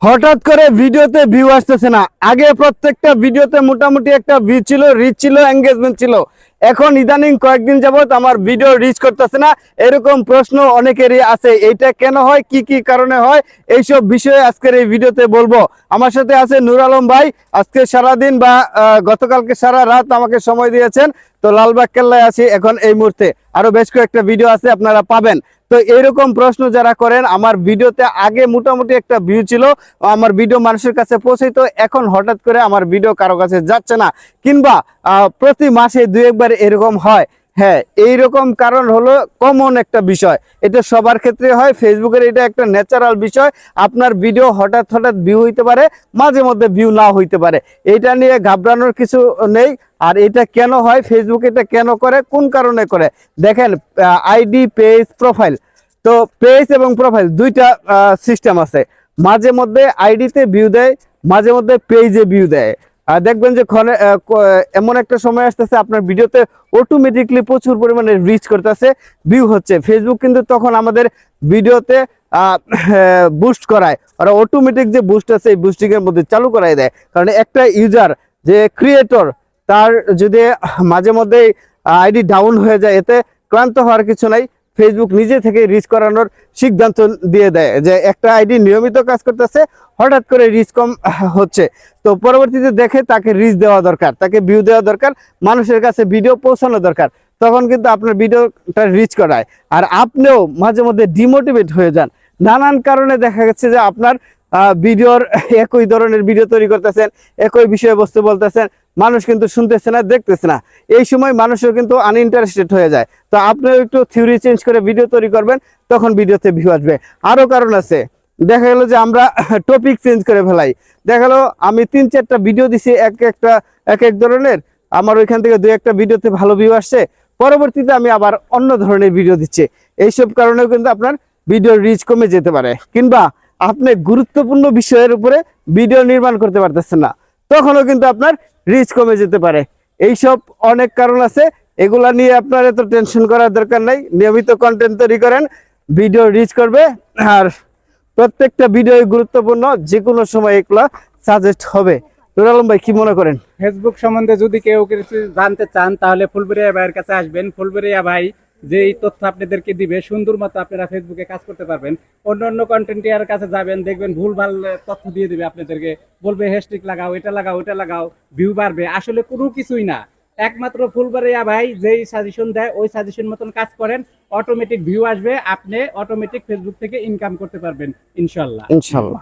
হঠাৎ করে ভিডিওতে ভিউ আসতেছে না। আগে প্রত্যেকটা ভিডিওতে মোটামুটি একটা ভিউ ছিল, রিচ ছিল, এঙ্গেজমেন্ট ছিল। এখন ইদানিং কয়েকদিন যাবত আমার ভিডিও রিচ করতেছে না। এরকম প্রশ্ন অনেকেরই আছে, এইটা কেন হয়, কি কি কারণে হয়, এইসব বিষয়ে আজকের এই ভিডিওতে বলবো। আমার সাথে আছে নূর আলম ভাই। আজকে সারাদিন বা গতকালকে সারা রাত আমাকে সময় দিয়েছেন। তো লালবাগ কেল্লায় আছি এখন এই মুহূর্তে। আরো বেশ কয়েকটা ভিডিও আছে, আপনারা পাবেন। তো এইরকম প্রশ্ন যারা করেন, আমার ভিডিওতে আগে মোটামুটি একটা ভিউ ছিল, আমার ভিডিও মানুষের কাছে পৌঁছাইতো, এখন হঠাৎ করে আমার ভিডিও কারো কাছে যাচ্ছে না, কিংবা প্রতি মাসে দুই একবার এরকম হয়। হ্যাঁ, এইরকম কারণ হলো কমন একটা বিষয়, এটা সবার ক্ষেত্রে হয়। ফেসবুকের এটা একটা ন্যাচারাল বিষয়। আপনার ভিডিও হঠাৎ হঠাৎ ভিউ হইতে পারে, মাঝে মধ্যে ভিউ না হইতে পারে। এটা নিয়ে ঘাবড়ানোর কিছু নেই। আর এটা কেন হয়, ফেসবুক এটা কেন করে, কোন কারণে করে, দেখেন আইডি, পেজ, প্রোফাইল। তো পেজ এবং প্রোফাইল দুইটা সিস্টেম আছে। মাঝে মধ্যে আইডিতে ভিউ দেয়, মাঝে মধ্যে পেজে ভিউ দেয়। আর দেখবেন যে এমন একটা সময় আসতেছে আপনার ভিডিওতে অটোমেটিকলি প্রচুর পরিমাণে রিচ করতেছে, ভিউ হচ্ছে। ফেসবুক কিন্তু তখন আমাদের ভিডিওতে বুস্ট করায়, আর অটোমেটিক যে বুস্ট আছে এই বুস্টিং এর মধ্যে চালু করাই দেয়। কারণ একটা ইউজার যে ক্রিয়েটর, তার যদি মাঝে মধ্যে আইডি ডাউন হয়ে যায়, এতে ক্লান্ত হওয়ার কিছু নাই। ফেসবুক নিজে থেকে রিচ করানোর সিদ্ধান্ত দিয়ে দেয় যে একটা আইডি নিয়মিত কাজ করতেছে, হঠাৎ করে রিচ কম হচ্ছে, তো পরবর্তীতে দেখে তাকে রিচ দেওয়া দরকার, তাকে ভিউ দেওয়া দরকার, মানুষের কাছে ভিডিও পৌঁছানো দরকার। তখন কিন্তু আপনার ভিডিওটা রিচ করায়। আর আপনিও মাঝে মধ্যে ডিমোটিভেট হয়ে যান, নানান কারণে দেখা গেছে যে আপনার ভিডিওর একই ধরনের ভিডিও তৈরি করতেছেন, একই বিষয়বস্তু বলতেছেন, মানুষ কিন্তু শুনতেছে না, দেখতেছে না। এই সময় মানুষও কিন্তু আনইন্টারেস্টেড হয়ে যায়। তো আপনিও একটু থিওরি চেঞ্জ করে ভিডিও তৈরি করবেন, তখন ভিডিওতে ভিউ আসবে। আরো কারণ আছে, দেখা গেল যে আমরা টপিক চেঞ্জ করে ফেলাই। দেখা গেল আমি 3-4টা ভিডিও দিছি এক এক ধরনের, আমার ওইখান থেকে 2-1টা ভিডিওতে ভালো ভিউ আসছে, পরবর্তীতে আমি আবার অন্য ধরনের ভিডিও দিচ্ছি। এইসব কারণেও কিন্তু আপনার ভিডিওর রিচ কমে যেতে পারে, কিংবা আপনি গুরুত্বপূর্ণ বিষয়ের উপরে ভিডিও নির্মাণ করতে পারতেছেন না, তখনও কিন্তু আপনার রিচ কমে যেতে পারে। এইসব অনেক কারণ আছে, এগুলা নিয়ে আপনার এত টেনশন করার দরকার নাই। নিয়মিত কন্টেন্ট তৈরি করেন, ভিডিও রিচ করবে। আর প্রত্যেকটা ভিডিও গুরুত্বপূর্ণ, যে কোনো সময় এগুলা সাজেস্ট হবে। নূর আলম ভাই, কি মনে করেন? ফেসবুক সম্বন্ধে যদি কেউ কিছু জানতে চান তাহলে ফুলবেড়িয়া ভাইয়ের কাছে আসবেন। ফুলবেড়িয়া ভাই যেই তথ্য আপনাদেরকে দিবে, সুন্দর মতো আপনারা ফেসবুকে কাজ করতে পারবেন। অন্য অন্য কন্টেন্টের কাছে যাবেন, দেখবেন ভুলভাল তথ্য দিয়ে দিবে আপনাদেরকে, বলবে হ্যাশট্যাগ লাগাও, এটা লাগাও, ওটা লাগাও, ভিউ বাড়বে। আসলে কোনো কিছুই না, একমাত্র ফুলবেড়িয়া ভাই যেই সাজেশন দেয় ওই সাজেশন মতন কাজ করেন, অটোমেটিক ভিউ আসবে, আপনি অটোমেটিক ফেসবুক থেকে ইনকাম করতে পারবেন ইনশাল্লাহ। ইনশাল্লাহ।